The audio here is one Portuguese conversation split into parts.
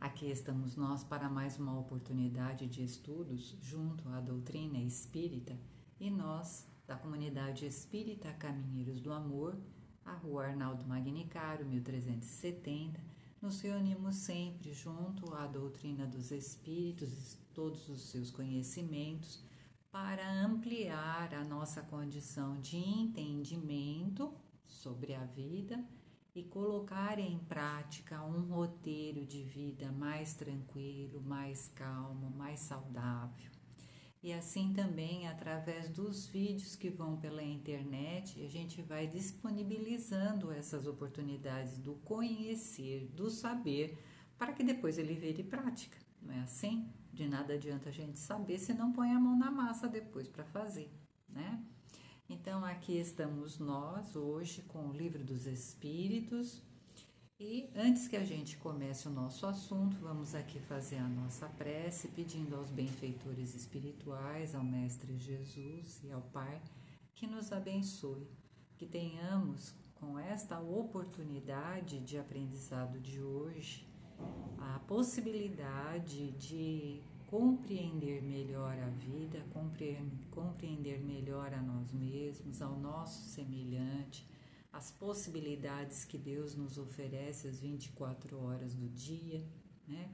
Aqui estamos nós para mais uma oportunidade de estudos junto à doutrina espírita e nós, da comunidade espírita Caminheiros do Amor, a Rua Arnaldo Magnicário, 1370, nos reunimos sempre junto à doutrina dos espíritos e todos os seus conhecimentos para ampliar a nossa condição de entendimento sobre a vida e colocar em prática um roteiro de vida mais tranquilo, mais calmo, mais saudável. E assim também, através dos vídeos que vão pela internet, a gente vai disponibilizando essas oportunidades do conhecer, do saber, para que depois ele vire prática. Não é assim? De nada adianta a gente saber se não põe a mão na massa depois para fazer, né? Então, aqui estamos nós hoje com o Livro dos Espíritos e antes que a gente comece o nosso assunto, vamos aqui fazer a nossa prece pedindo aos benfeitores espirituais, ao Mestre Jesus e ao Pai que nos abençoe, que tenhamos com esta oportunidade de aprendizado de hoje a possibilidade de compreender melhor a vida, compreender melhor a nós mesmos, ao nosso semelhante, as possibilidades que Deus nos oferece às 24 horas do dia, né?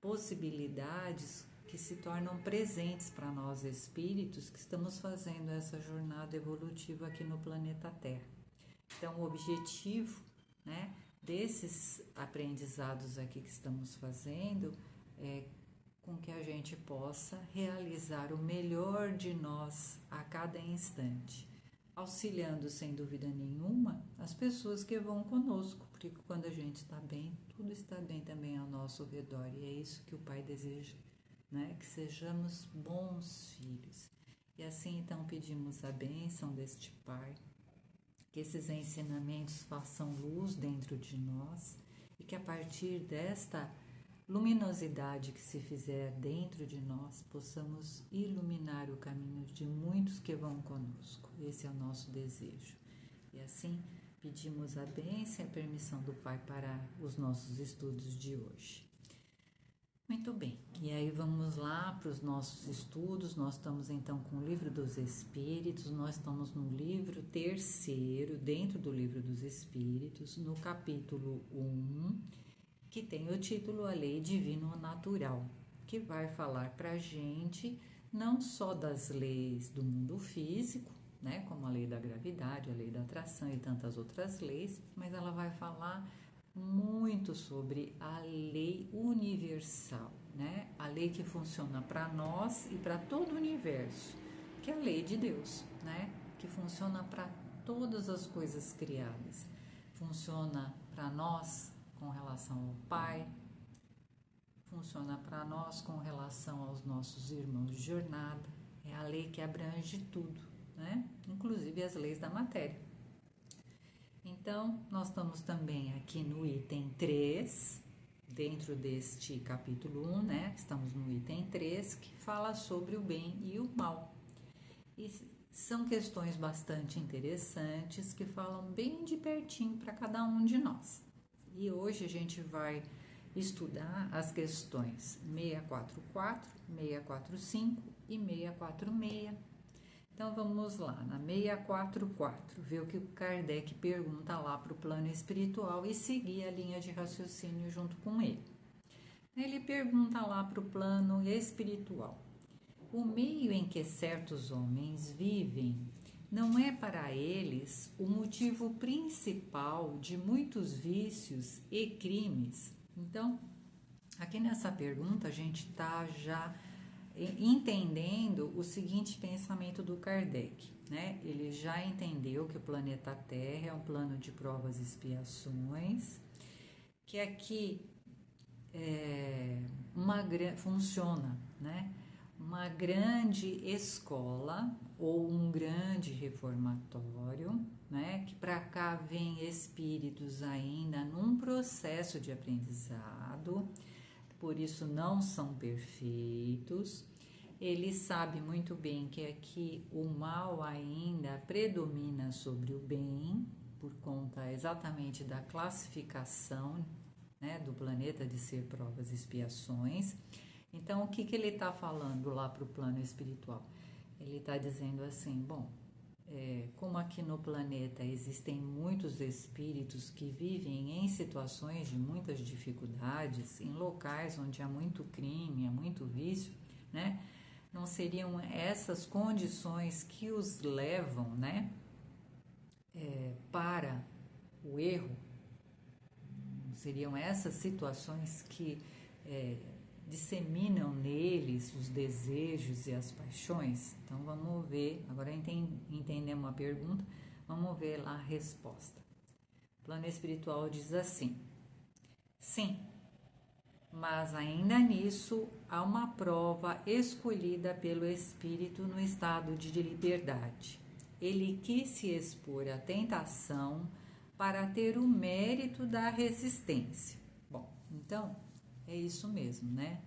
Possibilidades que se tornam presentes para nós espíritos que estamos fazendo essa jornada evolutiva aqui no planeta Terra. Então, o objetivo, né, desses aprendizados aqui que estamos fazendo é com que a gente possa realizar o melhor de nós a cada instante, auxiliando sem dúvida nenhuma as pessoas que vão conosco, porque quando a gente está bem, tudo está bem também ao nosso redor, e é isso que o Pai deseja, né? Que sejamos bons filhos. E assim então pedimos a bênção deste Pai, que esses ensinamentos façam luz dentro de nós e que a partir desta luminosidade que se fizer dentro de nós, possamos iluminar o caminho de muitos que vão conosco. Esse é o nosso desejo. E assim, pedimos a bênção e a permissão do Pai para os nossos estudos de hoje. Muito bem, e aí vamos lá para os nossos estudos. Nós estamos então com o Livro dos Espíritos, nós estamos no livro terceiro, dentro do Livro dos Espíritos, no capítulo 1, que tem o título A Lei Divino Natural, que vai falar para a gente não só das leis do mundo físico, né, como a lei da gravidade, a lei da atração e tantas outras leis, mas ela vai falar muito sobre a lei universal, né, a lei que funciona para nós e para todo o universo, que é a lei de Deus, né, que funciona para todas as coisas criadas, funciona para nós com relação ao Pai, funciona para nós com relação aos nossos irmãos de jornada, é a lei que abrange tudo, né? Inclusive as leis da matéria. Então, nós estamos também aqui no item 3, dentro deste capítulo 1, né? Estamos no item 3, que fala sobre o bem e o mal. E são questões bastante interessantes que falam bem de pertinho para cada um de nós. E hoje a gente vai estudar as questões 644, 645 e 646. Então vamos lá, na 644, ver o que o Kardec pergunta lá para o plano espiritual e seguir a linha de raciocínio junto com ele. Ele pergunta lá para o plano espiritual: o meio em que certos homens vivem não é para eles o motivo principal de muitos vícios e crimes? Então, aqui nessa pergunta a gente está já entendendo o seguinte pensamento do Kardec, né? Ele já entendeu que o planeta Terra é um plano de provas e expiações, que aqui funciona, né? Uma grande escola ou um grande reformatório, né? Que para cá vem espíritos ainda num processo de aprendizado, por isso não são perfeitos. Ele sabe muito bem que aqui o mal ainda predomina sobre o bem, por conta exatamente da classificação né, do planeta de ser provas e expiações. Então, o que ele está falando lá para o plano espiritual? Ele está dizendo assim, bom, como aqui no planeta existem muitos espíritos que vivem em situações de muitas dificuldades, em locais onde há muito crime, há muito vício, né? Não seriam essas condições que os levam, né, para o erro? Não seriam essas situações que disseminam neles os desejos e as paixões? Então vamos ver, agora entendemos a pergunta, vamos ver lá a resposta. O plano espiritual diz assim: sim, mas ainda nisso há uma prova escolhida pelo espírito no estado de liberdade. Ele quis se expor à tentação para ter o mérito da resistência. Bom, então é isso mesmo, né?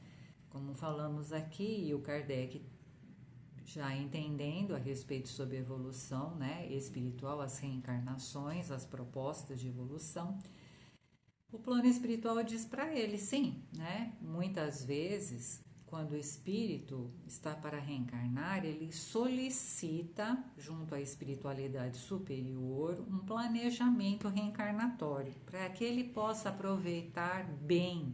Como falamos aqui, e o Kardec já entendendo a respeito sobre a evolução, né, espiritual, as reencarnações, as propostas de evolução, o plano espiritual diz para ele, sim, né? Muitas vezes, quando o espírito está para reencarnar, ele solicita, junto à espiritualidade superior, um planejamento reencarnatório, para que ele possa aproveitar bem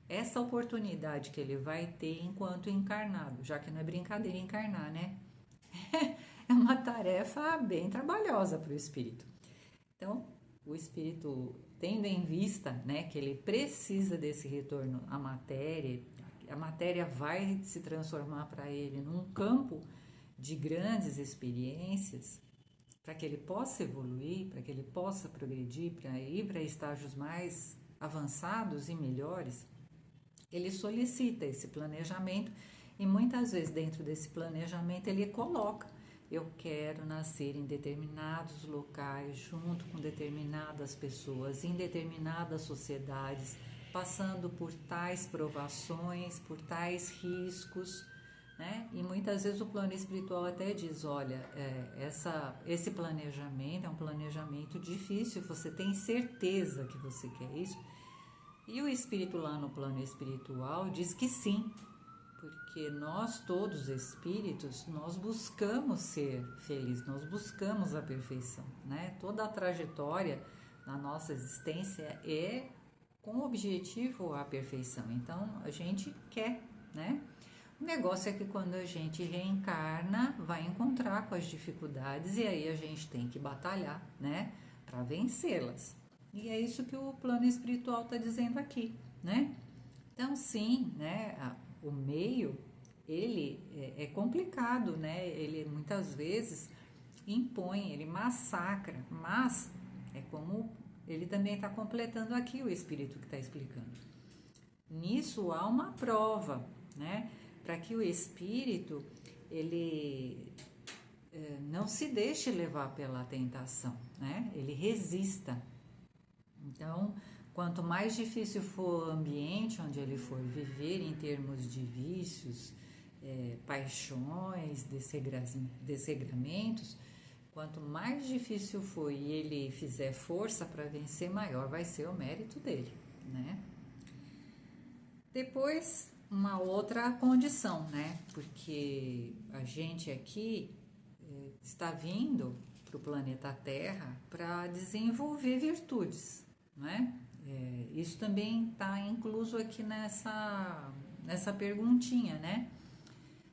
essa oportunidade que ele vai ter enquanto encarnado, já que não é brincadeira encarnar, né? É uma tarefa bem trabalhosa para o espírito. Então, o espírito, tendo em vista, né, que ele precisa desse retorno à matéria, a matéria vai se transformar para ele num campo de grandes experiências, para que ele possa evoluir, para que ele possa progredir, para ir para estágios mais avançados e melhores, ele solicita esse planejamento e muitas vezes dentro desse planejamento ele coloca: eu quero nascer em determinados locais, junto com determinadas pessoas, em determinadas sociedades, passando por tais provações, por tais riscos, né? E muitas vezes o plano espiritual até diz: olha, esse planejamento é um planejamento difícil, você tem certeza que você quer isso? E o espírito lá no plano espiritual diz que sim, porque nós todos espíritos, nós buscamos ser felizes, nós buscamos a perfeição, né? Toda a trajetória da nossa existência é com o objetivo a perfeição, então a gente quer, né? O negócio é que quando a gente reencarna, vai encontrar com as dificuldades e aí a gente tem que batalhar, né? Para vencê-las. E é isso que o plano espiritual está dizendo aqui, né? Então, sim, né? O meio, ele é complicado, né? Ele muitas vezes impõe, ele massacra, mas é como ele também está completando aqui o espírito que está explicando. Nisso há uma prova, né? Para que o espírito, ele não se deixe levar pela tentação, né? Ele resista. Então, quanto mais difícil for o ambiente onde ele for viver em termos de vícios, paixões, desregramentos, quanto mais difícil for e ele fizer força para vencer, maior vai ser o mérito dele, né? Depois, uma outra condição, né? Porque a gente aqui está vindo para o planeta Terra para desenvolver virtudes, né? Isso também está incluso aqui nessa perguntinha, né?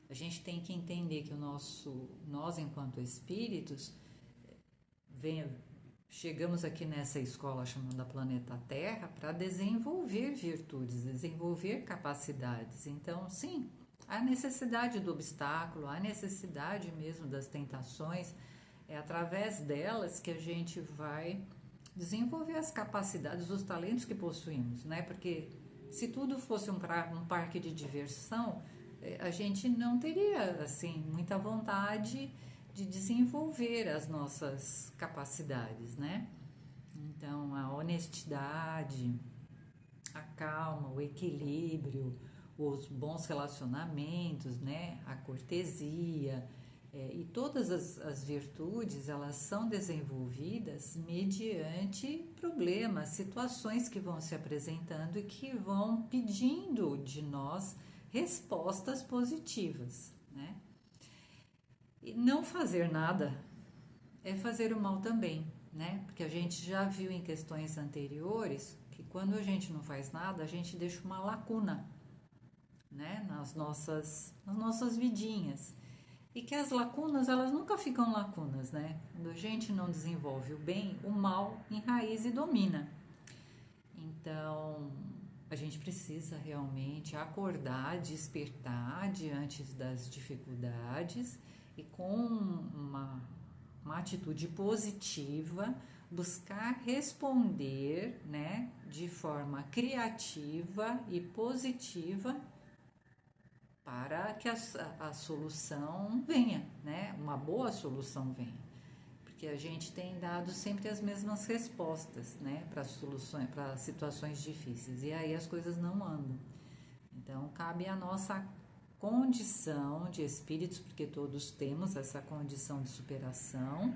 A gente tem que entender que nós enquanto espíritos, chegamos aqui nessa escola chamada Planeta Terra para desenvolver virtudes, desenvolver capacidades. Então, sim, há necessidade do obstáculo, há necessidade mesmo das tentações, é através delas que a gente vai desenvolver as capacidades, os talentos que possuímos, né? Porque se tudo fosse um parque de diversão, a gente não teria, assim, muita vontade de desenvolver as nossas capacidades, né? Então, a honestidade, a calma, o equilíbrio, os bons relacionamentos, né? A cortesia, E todas as virtudes, elas são desenvolvidas mediante problemas, situações que vão se apresentando e que vão pedindo de nós respostas positivas, né? E não fazer nada é fazer o mal também, né? Porque a gente já viu em questões anteriores que quando a gente não faz nada, a gente deixa uma lacuna, né? Nas nossas vidinhas. E que as lacunas, elas nunca ficam lacunas, né? Quando a gente não desenvolve o bem, o mal enraiza e domina. Então, a gente precisa realmente acordar, despertar diante das dificuldades e com uma atitude positiva, buscar responder, né, de forma criativa e positiva para que a solução venha, né? Uma boa solução venha. Porque a gente tem dado sempre as mesmas respostas, né? Para soluções, para situações difíceis. E aí as coisas não andam. Então, cabe a nossa condição de espíritos, porque todos temos essa condição de superação,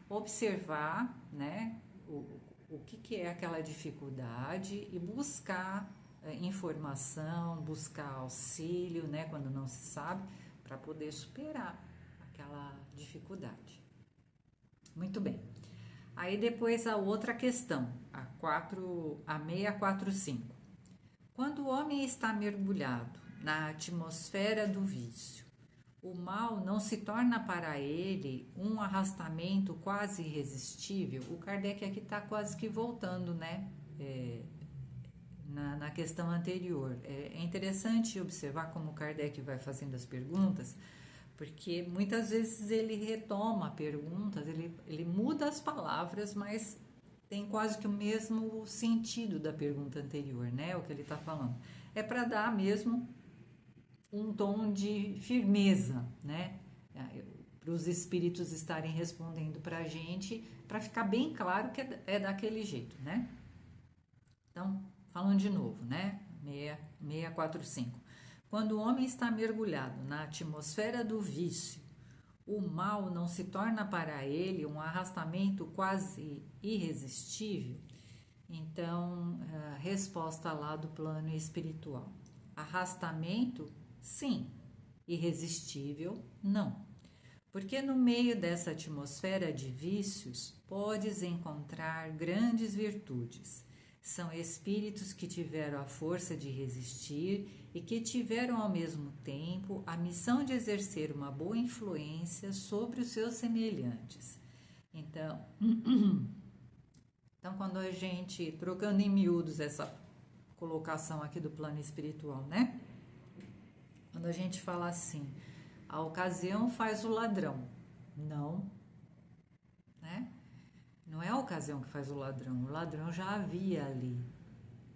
observar, né? O que é aquela dificuldade e buscar informação, buscar auxílio, né, quando não se sabe, para poder superar aquela dificuldade. Muito bem. Aí depois a outra questão, a 645. Quando o homem está mergulhado na atmosfera do vício, o mal não se torna para ele um arrastamento quase irresistível? O Kardec aqui está quase que voltando, né? Na questão anterior. É interessante observar como Kardec vai fazendo as perguntas, porque muitas vezes ele retoma perguntas, ele muda as palavras, mas tem quase que o mesmo sentido da pergunta anterior, né? O que ele está falando. É para dar mesmo um tom de firmeza, né? Para os espíritos estarem respondendo para a gente, para ficar bem claro que é daquele jeito, né? Então, falando de novo, né? 645. Quando o homem está mergulhado na atmosfera do vício, o mal não se torna para ele um arrastamento quase irresistível? Então, a resposta lá do plano espiritual. Arrastamento, sim. Irresistível, não. Porque no meio dessa atmosfera de vícios, podes encontrar grandes virtudes. São espíritos que tiveram a força de resistir e que tiveram ao mesmo tempo a missão de exercer uma boa influência sobre os seus semelhantes. Então, quando a gente, trocando em miúdos essa colocação aqui do plano espiritual, né? Quando a gente fala assim, a ocasião faz o ladrão. Não, né? Não é a ocasião que faz o ladrão já havia ali.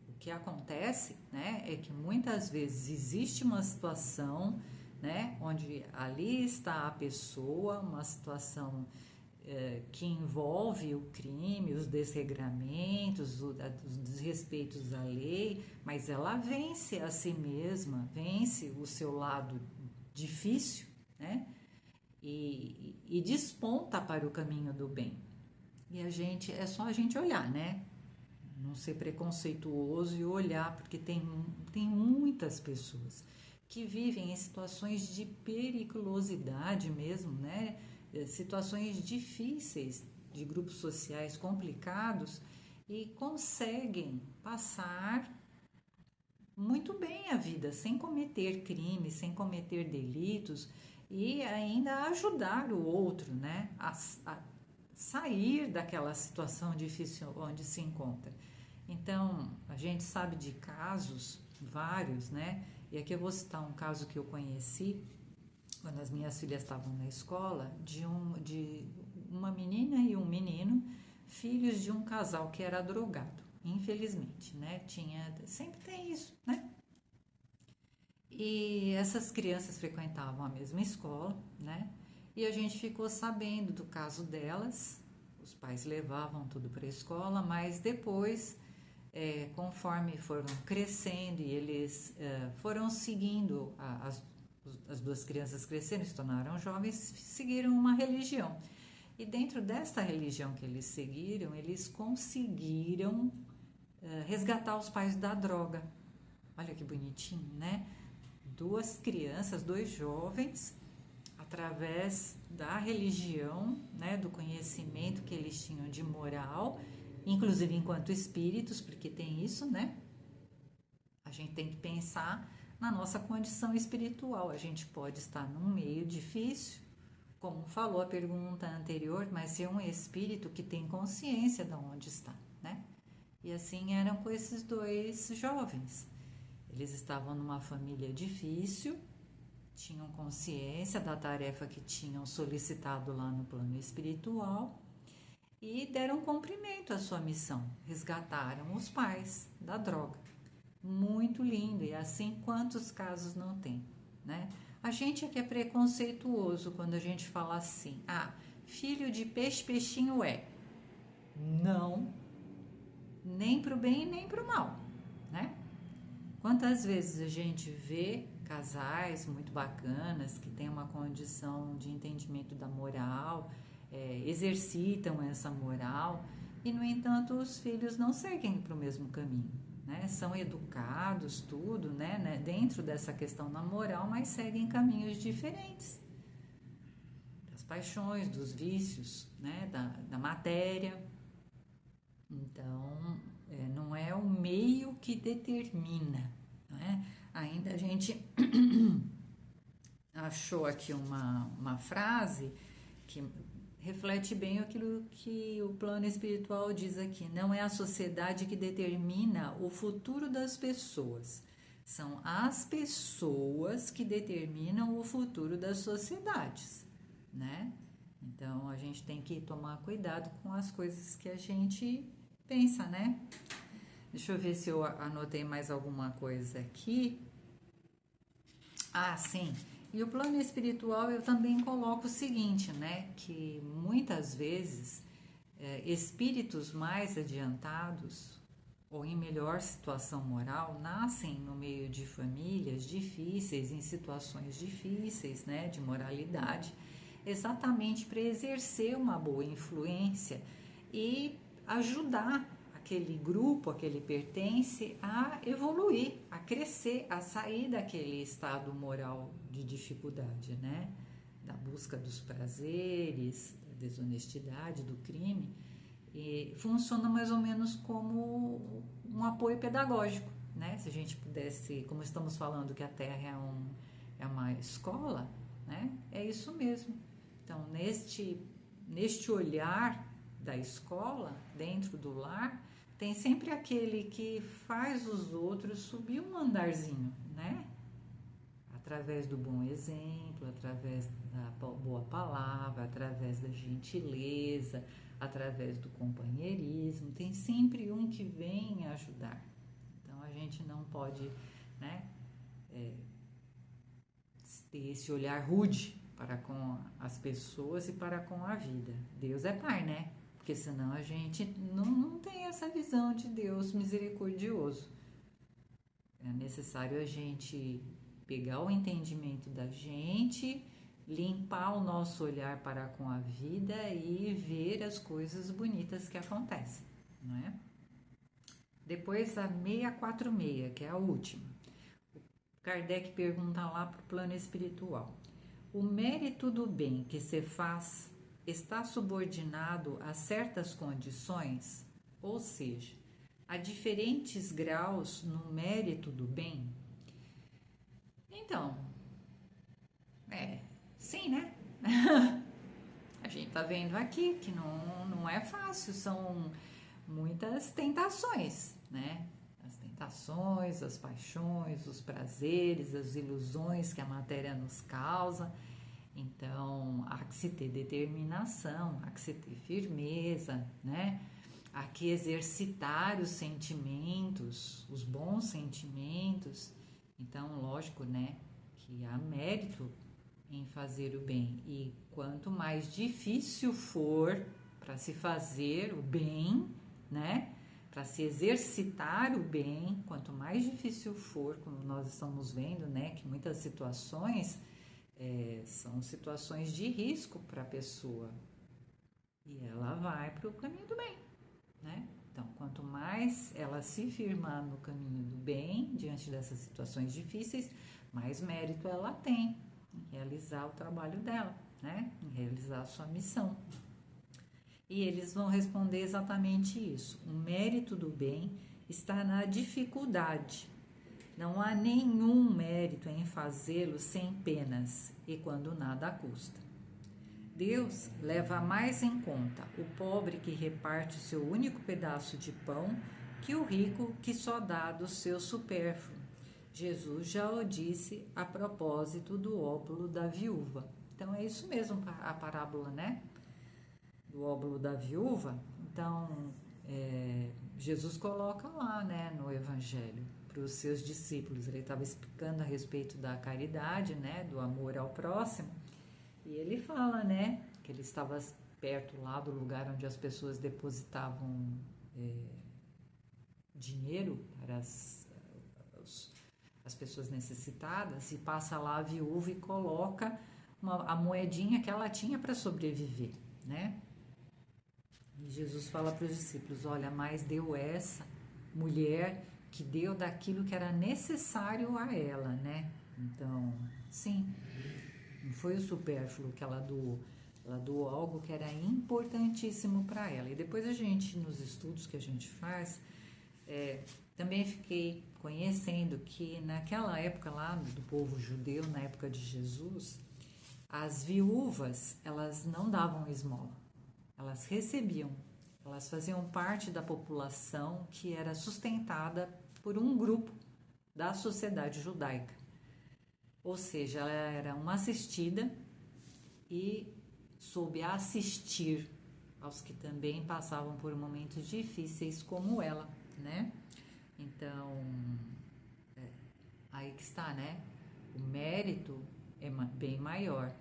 O que acontece, né, é que muitas vezes existe uma situação, né, onde ali está a pessoa, uma situação que envolve o crime, os desregramentos, os desrespeitos à lei, mas ela vence a si mesma, vence o seu lado difícil, né, e desponta para o caminho do bem. E é só a gente olhar, né? Não ser preconceituoso e olhar, porque tem muitas pessoas que vivem em situações de periculosidade mesmo, né? Situações difíceis, de grupos sociais complicados, e conseguem passar muito bem a vida, sem cometer crimes, sem cometer delitos, e ainda ajudar o outro, né? A sair daquela situação difícil onde se encontra. Então, a gente sabe de casos vários, né? E aqui eu vou citar um caso que eu conheci quando as minhas filhas estavam na escola, de uma menina e um menino, filhos de um casal que era drogado, infelizmente, né? Sempre tem isso, né? E essas crianças frequentavam a mesma escola, né? E a gente ficou sabendo do caso delas, os pais levavam tudo para a escola, mas depois, conforme foram crescendo e eles foram seguindo as duas crianças cresceram, se tornaram jovens, seguiram uma religião. E dentro desta religião que eles seguiram, eles conseguiram resgatar os pais da droga. Olha que bonitinho, né? Duas crianças, dois jovens, através da religião, né, do conhecimento que eles tinham de moral, inclusive enquanto espíritos, porque tem isso, né? A gente tem que pensar na nossa condição espiritual. A gente pode estar num meio difícil, como falou a pergunta anterior, mas ser um espírito que tem consciência de onde está, né? E assim eram com esses dois jovens. Eles estavam numa família difícil, tinham consciência da tarefa que tinham solicitado lá no plano espiritual e deram cumprimento à sua missão, resgataram os pais da droga. Muito lindo, e assim quantos casos não tem, né? A gente é que é preconceituoso quando a gente fala assim, filho de peixe, peixinho é. Não, nem pro bem nem pro mal, né? Quantas vezes a gente vê casais muito bacanas que têm uma condição de entendimento da moral, exercitam essa moral e, no entanto, os filhos não seguem para o mesmo caminho, né? São educados, tudo, né? Dentro dessa questão da moral, mas seguem caminhos diferentes. Das paixões, dos vícios, né? Da matéria. Então, não é o meio que determina, né? Ainda a gente achou aqui uma frase que reflete bem aquilo que o plano espiritual diz aqui. Não é a sociedade que determina o futuro das pessoas, são as pessoas que determinam o futuro das sociedades, né? Então a gente tem que tomar cuidado com as coisas que a gente pensa, né? Deixa eu ver se eu anotei mais alguma coisa aqui. Sim. E o plano espiritual eu também coloco o seguinte, né? Que muitas vezes espíritos mais adiantados ou em melhor situação moral nascem no meio de famílias difíceis, em situações difíceis, né? De moralidade, exatamente para exercer uma boa influência e ajudar aquele grupo a que ele pertence a evoluir, a crescer, a sair daquele estado moral de dificuldade, né? Da busca dos prazeres, da desonestidade, do crime. E funciona mais ou menos como um apoio pedagógico, né? Se a gente pudesse, como estamos falando que a Terra é uma escola, né? É isso mesmo. Então, neste olhar da escola, dentro do lar, tem sempre aquele que faz os outros subir um andarzinho, né? Através do bom exemplo, através da boa palavra, através da gentileza, através do companheirismo. Tem sempre um que vem ajudar. Então, a gente não pode, né, ter esse olhar rude para com as pessoas e para com a vida. Deus é Pai, né? Porque senão a gente não tem essa visão de Deus misericordioso. É necessário a gente pegar o entendimento da gente, limpar o nosso olhar para com a vida e ver as coisas bonitas que acontecem, não é? Depois a 646, que é a última. O Kardec pergunta lá para o plano espiritual. O mérito do bem que se faz está subordinado a certas condições, ou seja, a diferentes graus no mérito do bem? Então, sim, né? A gente tá vendo aqui que não é fácil, são muitas tentações, né? As tentações, as paixões, os prazeres, as ilusões que a matéria nos causa. Então, há que se ter determinação, há que se ter firmeza, né? Há que exercitar os sentimentos, os bons sentimentos. Então, lógico, né, que há mérito em fazer o bem. E quanto mais difícil for para se fazer o bem, né, para se exercitar o bem, quanto mais difícil for, como nós estamos vendo, né, que muitas situações são situações de risco para a pessoa e ela vai para o caminho do bem, né? Então, quanto mais ela se firmar no caminho do bem, diante dessas situações difíceis, mais mérito ela tem em realizar o trabalho dela, né? Em realizar a sua missão. E eles vão responder exatamente isso. O mérito do bem está na dificuldade. Não há nenhum mérito em fazê-lo sem penas e quando nada custa. Deus leva mais em conta o pobre que reparte o seu único pedaço de pão que o rico que só dá do seu supérfluo. Jesus já o disse a propósito do óbolo da viúva. Então é isso mesmo a parábola, né? Do óbolo da viúva. Então Jesus coloca lá, né, no Evangelho para os seus discípulos. Ele estava explicando a respeito da caridade, né, do amor ao próximo. E ele fala, né, que ele estava perto lá do lugar onde as pessoas depositavam dinheiro para as pessoas necessitadas, e passa lá a viúva e coloca a moedinha que ela tinha para sobreviver, né? E Jesus fala para os discípulos, olha, mas deu essa mulher que deu daquilo que era necessário a ela, né? Então, sim, não foi o supérfluo que ela doou algo que era importantíssimo para ela. E depois a gente, nos estudos que a gente faz, também fiquei conhecendo que naquela época lá do povo judeu, na época de Jesus, as viúvas, elas não davam esmola, elas recebiam, elas faziam parte da população que era sustentada por um grupo da sociedade judaica. Ou seja, ela era uma assistida e soube assistir aos que também passavam por momentos difíceis como ela, né? Então, aí que está, né? O mérito é bem maior.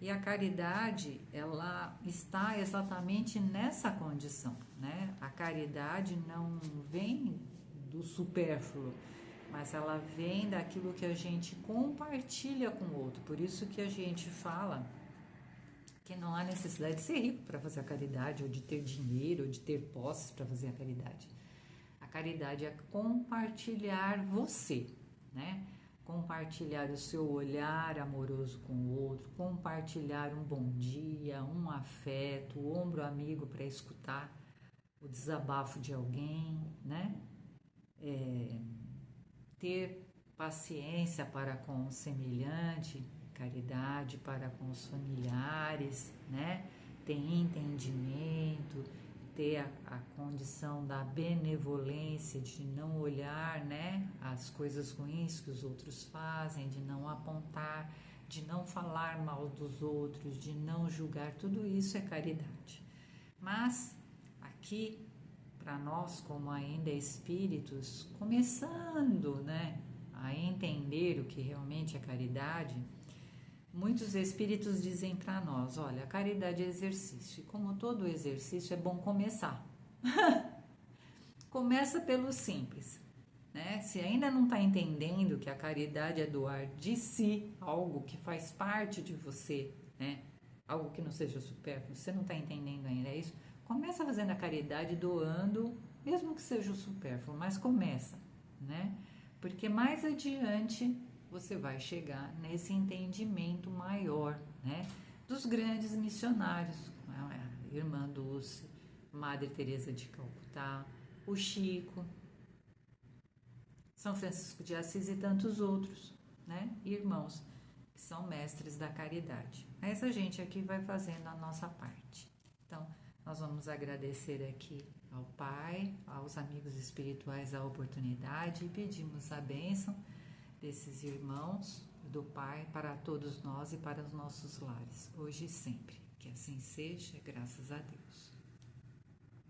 E a caridade, ela está exatamente nessa condição, né? A caridade não vem do supérfluo, mas ela vem daquilo que a gente compartilha com o outro. Por isso que a gente fala que não há necessidade de ser rico para fazer a caridade, ou de ter dinheiro, ou de ter posses para fazer a caridade. A caridade é compartilhar você, né? Compartilhar o seu olhar amoroso com o outro, compartilhar um bom dia, um afeto, o ombro amigo para escutar o desabafo de alguém, né? Ter paciência para com o semelhante, caridade para com os familiares, né? Ter entendimento, ter a condição da benevolência, de não olhar, né, as coisas ruins que os outros fazem, de não apontar, de não falar mal dos outros, de não julgar, tudo isso é caridade. Mas aqui, para nós, como ainda espíritos, começando, né, a entender o que realmente é caridade, muitos espíritos dizem para nós, olha, a caridade é exercício, e como todo exercício é bom começar. Começa pelo simples, né? Se ainda não está entendendo que a caridade é doar de si algo que faz parte de você, né? Algo que não seja supérfluo, você não está entendendo ainda isso, começa fazendo a caridade doando, mesmo que seja o supérfluo, mas começa, né? Porque mais adiante você vai chegar nesse entendimento maior, né? Dos grandes missionários, a Irmã Dulce, Madre Teresa de Calcutá, o Chico, São Francisco de Assis e tantos outros, né? Irmãos que são mestres da caridade. Mas a gente aqui vai fazendo a nossa parte. Então, nós vamos agradecer aqui ao Pai, aos amigos espirituais a oportunidade e pedimos a bênção desses irmãos do Pai para todos nós e para os nossos lares, hoje e sempre. Que assim seja, graças a Deus.